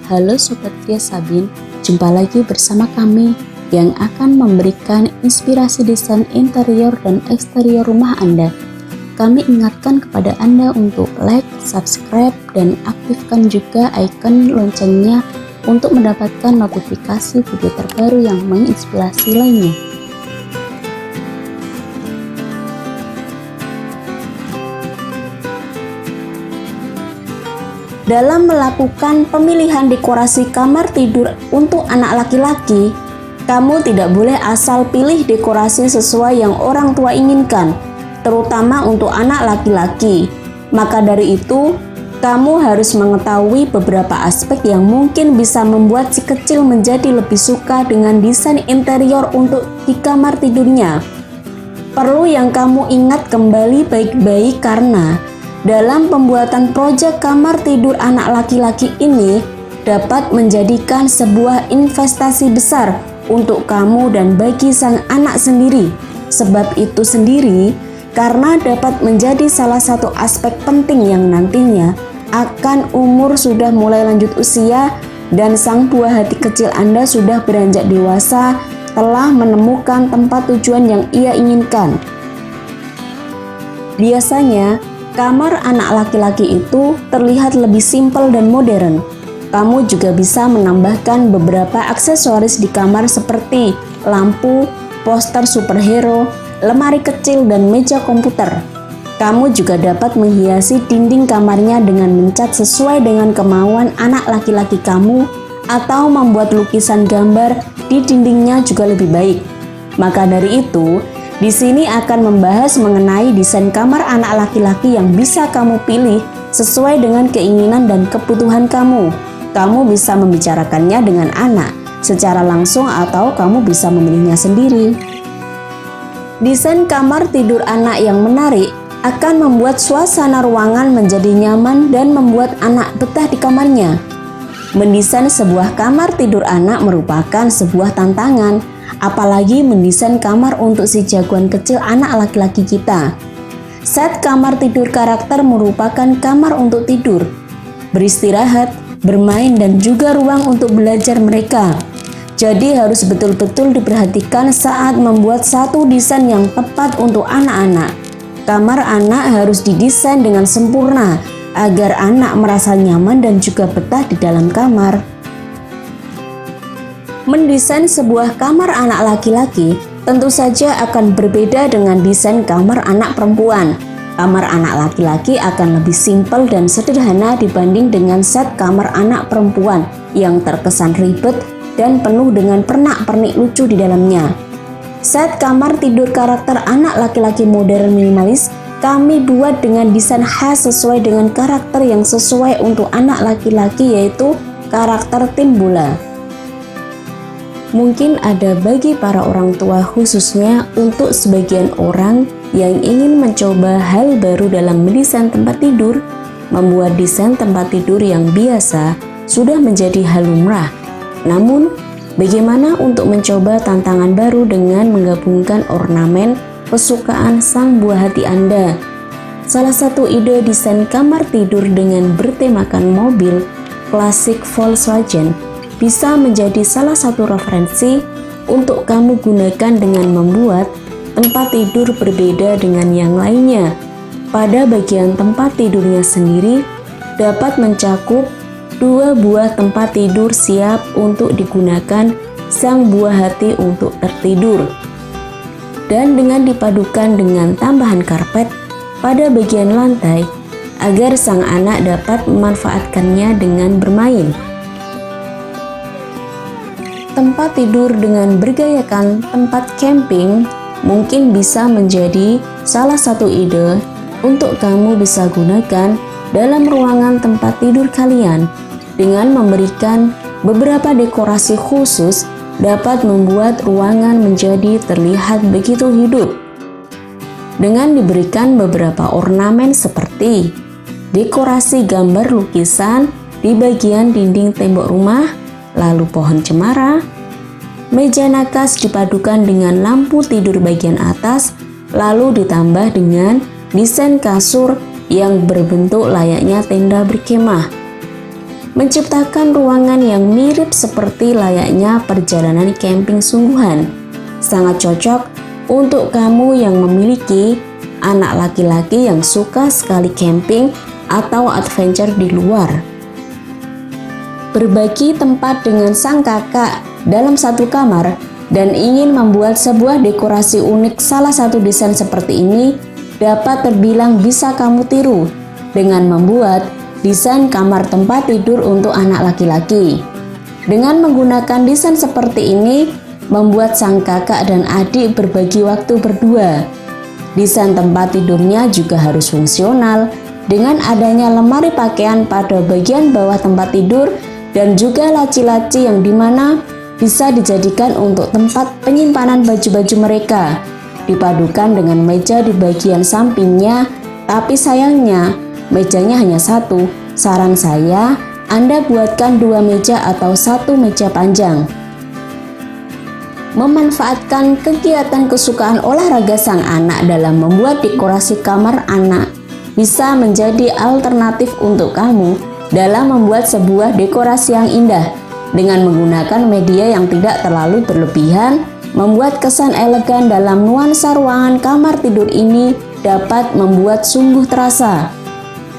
Halo Sobat Kria Sabin, jumpa lagi bersama kami yang akan memberikan inspirasi desain interior dan eksterior rumah Anda. Kami ingatkan kepada Anda untuk like, subscribe, dan aktifkan juga icon loncengnya untuk mendapatkan notifikasi video terbaru yang menginspirasi lainnya. Dalam melakukan pemilihan dekorasi kamar tidur untuk anak laki-laki, kamu tidak boleh asal pilih dekorasi sesuai yang orang tua inginkan, terutama untuk anak laki-laki. Maka dari itu, kamu harus mengetahui beberapa aspek yang mungkin bisa membuat si kecil menjadi lebih suka dengan desain interior untuk di kamar tidurnya. Perlu yang kamu ingat kembali baik-baik karena dalam pembuatan proyek kamar tidur anak laki-laki ini dapat menjadikan sebuah investasi besar untuk kamu dan bagi sang anak sendiri. Sebab itu sendiri, karena dapat menjadi salah satu aspek penting yang nantinya akan umur sudah mulai lanjut usia dan sang buah hati kecil Anda sudah beranjak dewasa, telah menemukan tempat tujuan yang ia inginkan. Biasanya, kamar anak laki-laki itu terlihat lebih simpel dan modern. Kamu juga bisa menambahkan beberapa aksesoris di kamar seperti lampu, poster superhero, lemari kecil, dan meja komputer. Kamu juga dapat menghiasi dinding kamarnya dengan mencat sesuai dengan kemauan anak laki-laki kamu atau membuat lukisan gambar di dindingnya juga lebih baik. Maka dari itu, di sini akan membahas mengenai desain kamar anak laki-laki yang bisa kamu pilih sesuai dengan keinginan dan kebutuhan kamu. Kamu bisa membicarakannya dengan anak secara langsung atau kamu bisa memilihnya sendiri. Desain kamar tidur anak yang menarik akan membuat suasana ruangan menjadi nyaman dan membuat anak betah di kamarnya. Mendesain sebuah kamar tidur anak merupakan sebuah tantangan, apalagi mendesain kamar untuk si jagoan kecil anak laki-laki kita. Set kamar tidur karakter merupakan kamar untuk tidur, beristirahat, bermain, dan juga ruang untuk belajar mereka. Jadi harus betul-betul diperhatikan saat membuat satu desain yang tepat untuk anak-anak. Kamar anak harus didesain dengan sempurna agar anak merasa nyaman dan juga betah di dalam kamar. Mendesain sebuah kamar anak laki-laki tentu saja akan berbeda dengan desain kamar anak perempuan. Kamar anak laki-laki akan lebih simpel dan sederhana dibanding dengan set kamar anak perempuan yang terkesan ribet dan penuh dengan pernak-pernik lucu di dalamnya. Set kamar tidur karakter anak laki-laki modern minimalis kami buat dengan desain khas sesuai dengan karakter yang sesuai untuk anak laki-laki, yaitu karakter tim bola. Mungkin ada bagi para orang tua, khususnya untuk sebagian orang yang ingin mencoba hal baru dalam mendesain tempat tidur. Membuat desain tempat tidur yang biasa sudah menjadi hal lumrah. Namun, bagaimana untuk mencoba tantangan baru dengan menggabungkan ornamen kesukaan sang buah hati Anda? Salah satu ide desain kamar tidur dengan bertemakan mobil klasik Volkswagen bisa menjadi salah satu referensi untuk kamu gunakan dengan membuat tempat tidur berbeda dengan yang lainnya. Pada bagian tempat tidurnya sendiri dapat mencakup 2 buah tempat tidur siap untuk digunakan sang buah hati untuk tertidur. Dan dengan dipadukan dengan tambahan karpet pada bagian lantai agar sang anak dapat memanfaatkannya dengan bermain. Tempat tidur dengan bergayakan tempat camping mungkin bisa menjadi salah satu ide untuk kamu bisa gunakan dalam ruangan tempat tidur kalian. Dengan memberikan beberapa dekorasi khusus dapat membuat ruangan menjadi terlihat begitu hidup. Dengan diberikan beberapa ornamen seperti dekorasi gambar lukisan di bagian dinding tembok rumah, lalu pohon cemara, meja nakas dipadukan dengan lampu tidur bagian atas, lalu ditambah dengan desain kasur yang berbentuk layaknya tenda berkemah. menciptakan ruangan yang mirip seperti layaknya perjalanan camping sungguhan. Sangat cocok untuk kamu yang memiliki anak laki-laki yang suka sekali camping atau adventure di luar. Berbagi tempat dengan sang kakak dalam satu kamar dan ingin membuat sebuah dekorasi unik, salah satu desain seperti ini dapat terbilang bisa kamu tiru dengan membuat desain kamar tempat tidur untuk anak laki-laki. Dengan menggunakan desain seperti ini, membuat sang kakak dan adik berbagi waktu berdua. Desain tempat tidurnya juga harus fungsional dengan adanya lemari pakaian pada bagian bawah tempat tidur dan juga laci-laci yang dimana bisa dijadikan untuk tempat penyimpanan baju-baju mereka, dipadukan dengan meja di bagian sampingnya. Tapi sayangnya mejanya hanya satu. Saran saya, Anda buatkan 2 meja atau 1 meja panjang. Memanfaatkan kegiatan kesukaan olahraga sang anak dalam membuat dekorasi kamar anak bisa menjadi alternatif untuk kamu dalam membuat sebuah dekorasi yang indah. Dengan menggunakan media yang tidak terlalu berlebihan, membuat kesan elegan dalam nuansa ruangan kamar tidur ini dapat membuat sungguh terasa.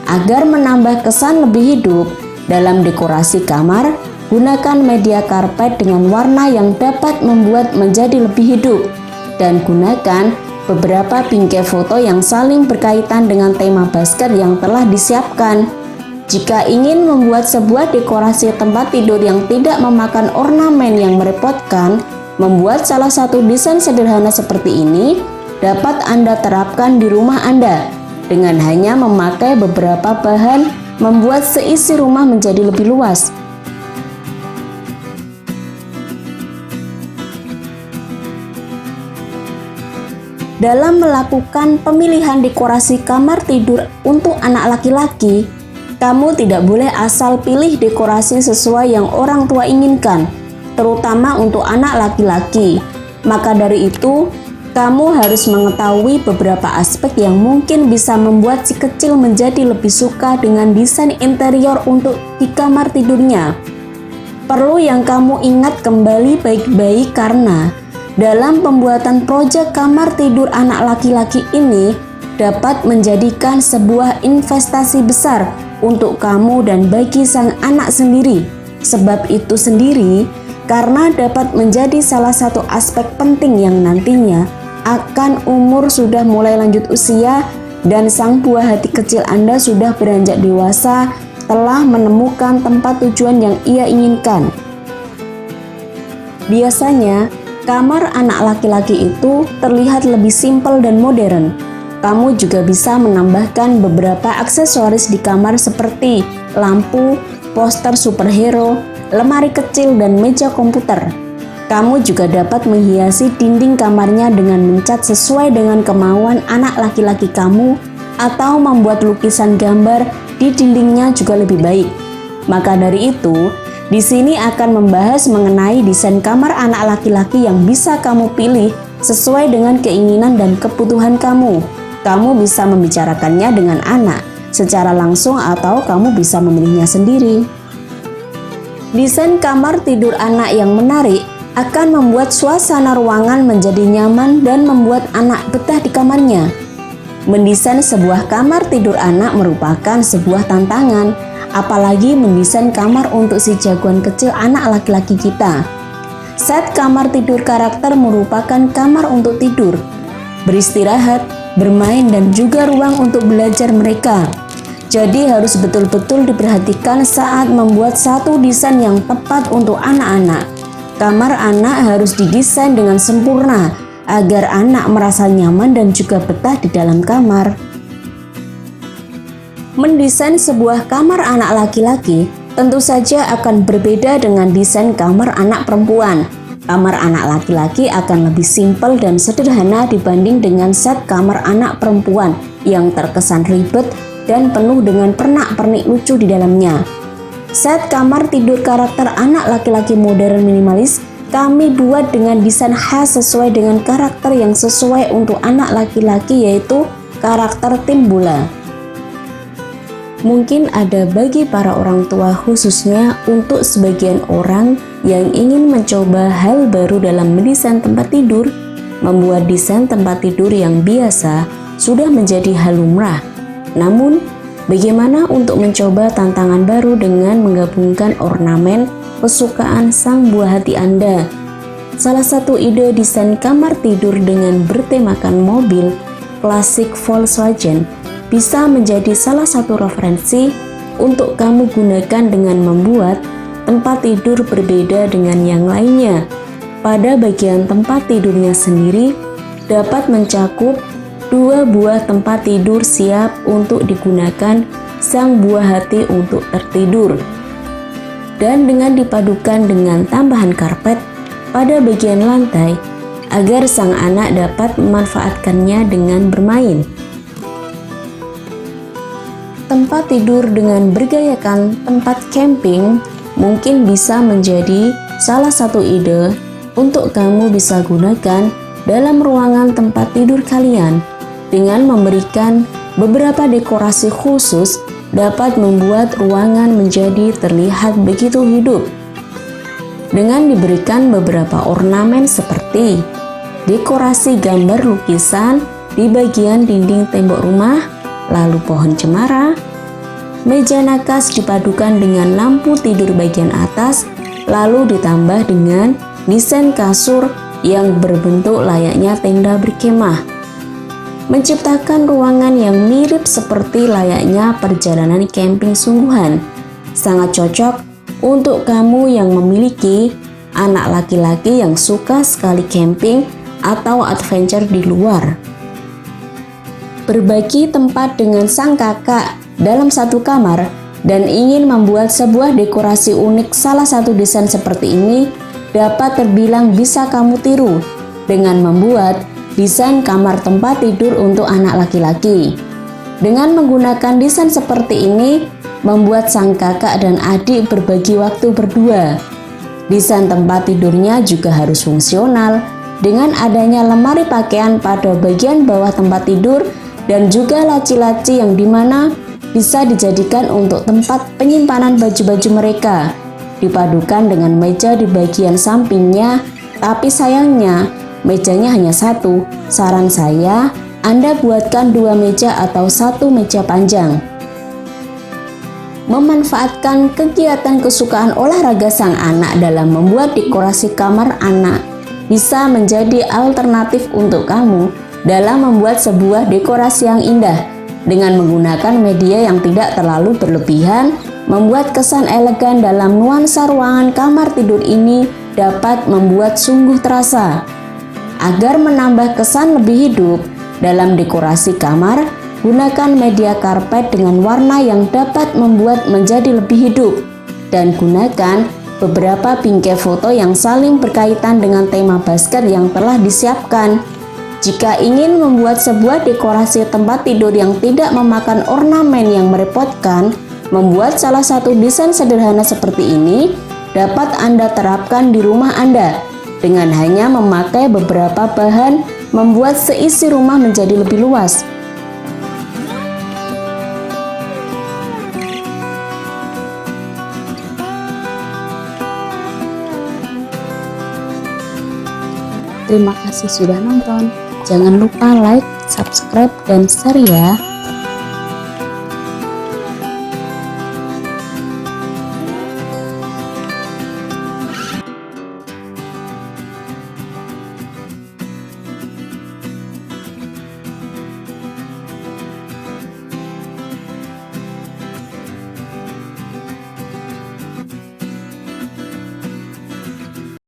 Agar menambah kesan lebih hidup dalam dekorasi kamar, gunakan media karpet dengan warna yang dapat membuat menjadi lebih hidup, dan gunakan beberapa bingkai foto yang saling berkaitan dengan tema basket yang telah disiapkan. Jika ingin membuat sebuah dekorasi tempat tidur yang tidak memakan ornamen yang merepotkan, membuat salah satu desain sederhana seperti ini dapat Anda terapkan di rumah Anda dengan hanya memakai beberapa bahan, membuat seisi rumah menjadi lebih luas. Dalam melakukan pemilihan dekorasi kamar tidur untuk anak laki-laki, kamu tidak boleh asal pilih dekorasi sesuai yang orang tua inginkan, terutama untuk anak laki-laki. Maka dari itu, kamu harus mengetahui beberapa aspek yang mungkin bisa membuat si kecil menjadi lebih suka dengan desain interior untuk di kamar tidurnya. Perlu yang kamu ingat kembali baik-baik karena dalam pembuatan proyek kamar tidur anak laki-laki ini dapat menjadikan sebuah investasi besar untuk kamu dan bagi sang anak sendiri. Sebab itu sendiri, karena dapat menjadi salah satu aspek penting yang nantinya akan umur sudah mulai lanjut usia dan sang buah hati kecil Anda sudah beranjak dewasa, telah menemukan tempat tujuan yang ia inginkan. Biasanya, kamar anak laki-laki itu terlihat lebih simpel dan modern. Kamu juga bisa menambahkan beberapa aksesoris di kamar seperti lampu, poster superhero, lemari kecil, dan meja komputer. Kamu juga dapat menghiasi dinding kamarnya dengan mencat sesuai dengan kemauan anak laki-laki kamu atau membuat lukisan gambar di dindingnya juga lebih baik. Maka dari itu, di sini akan membahas mengenai desain kamar anak laki-laki yang bisa kamu pilih sesuai dengan keinginan dan kebutuhan kamu. Kamu bisa membicarakannya dengan anak secara langsung atau kamu bisa memilihnya sendiri. Desain kamar tidur anak yang menarik akan membuat suasana ruangan menjadi nyaman dan membuat anak betah di kamarnya. Mendesain sebuah kamar tidur anak merupakan sebuah tantangan, apalagi mendesain kamar untuk si jagoan kecil anak laki-laki kita. Set kamar tidur karakter merupakan kamar untuk tidur, beristirahat, bermain, dan juga ruang untuk belajar mereka. Jadi harus betul-betul diperhatikan saat membuat satu desain yang tepat untuk anak-anak. Kamar anak harus didesain dengan sempurna agar anak merasa nyaman dan juga betah di dalam kamar. Mendesain sebuah kamar anak laki-laki tentu saja akan berbeda dengan desain kamar anak perempuan. Kamar anak laki-laki akan lebih simpel dan sederhana dibanding dengan set kamar anak perempuan yang terkesan ribet dan penuh dengan pernak-pernik lucu di dalamnya. Set kamar tidur karakter anak laki-laki modern minimalis kami buat dengan desain khas sesuai dengan karakter yang sesuai untuk anak laki-laki, yaitu karakter tim bola. Mungkin ada bagi para orang tua, khususnya untuk sebagian orang yang ingin mencoba hal baru dalam mendesain tempat tidur. Membuat desain tempat tidur yang biasa sudah menjadi hal lumrah. Namun, bagaimana untuk mencoba tantangan baru dengan menggabungkan ornamen kesukaan sang buah hati Anda? Salah satu ide desain kamar tidur dengan bertemakan mobil klasik Volkswagen bisa menjadi salah satu referensi untuk kamu gunakan dengan membuat tempat tidur berbeda dengan yang lainnya. Pada bagian tempat tidurnya sendiri dapat mencakup 2 buah tempat tidur siap untuk digunakan sang buah hati untuk tertidur. Dan dengan dipadukan dengan tambahan karpet pada bagian lantai agar sang anak dapat memanfaatkannya dengan bermain. Tempat tidur dengan bergayakan tempat camping mungkin bisa menjadi salah satu ide untuk kamu bisa gunakan dalam ruangan tempat tidur kalian. Dengan memberikan beberapa dekorasi khusus dapat membuat ruangan menjadi terlihat begitu hidup. Dengan diberikan beberapa ornamen seperti dekorasi gambar lukisan di bagian dinding tembok rumah, lalu pohon cemara, meja nakas dipadukan dengan lampu tidur bagian atas, lalu ditambah dengan desain kasur yang berbentuk layaknya tenda berkemah. Menciptakan ruangan yang mirip seperti layaknya perjalanan camping sungguhan. Sangat cocok untuk kamu yang memiliki anak laki-laki yang suka sekali camping atau adventure di luar. Berbagi tempat dengan sang kakak dalam satu kamar dan ingin membuat sebuah dekorasi unik, salah satu desain seperti ini dapat terbilang bisa kamu tiru dengan membuat desain kamar tempat tidur untuk anak laki-laki. Dengan menggunakan desain seperti ini, membuat sang kakak dan adik berbagi waktu berdua. Desain tempat tidurnya juga harus fungsional dengan adanya lemari pakaian pada bagian bawah tempat tidur dan juga laci-laci yang dimana bisa dijadikan untuk tempat penyimpanan baju-baju mereka. Dipadukan dengan meja di bagian sampingnya, tapi sayangnya mejanya hanya satu. Saran saya, Anda buatkan 2 meja atau 1 meja panjang. Memanfaatkan kegiatan kesukaan olahraga sang anak dalam membuat dekorasi kamar anak bisa menjadi alternatif untuk kamu dalam membuat sebuah dekorasi yang indah. Dengan menggunakan media yang tidak terlalu berlebihan, membuat kesan elegan dalam nuansa ruangan kamar tidur ini dapat membuat sungguh terasa. Agar menambah kesan lebih hidup dalam dekorasi kamar, gunakan media karpet dengan warna yang dapat membuat menjadi lebih hidup, dan gunakan beberapa bingkai foto yang saling berkaitan dengan tema basket yang telah disiapkan. Jika ingin membuat sebuah dekorasi tempat tidur yang tidak memakan ornamen yang merepotkan, membuat salah satu desain sederhana seperti ini dapat Anda terapkan di rumah Anda dengan hanya memakai beberapa bahan, membuat seisi rumah menjadi lebih luas. Terima kasih sudah nonton. Jangan lupa like, subscribe, dan share ya.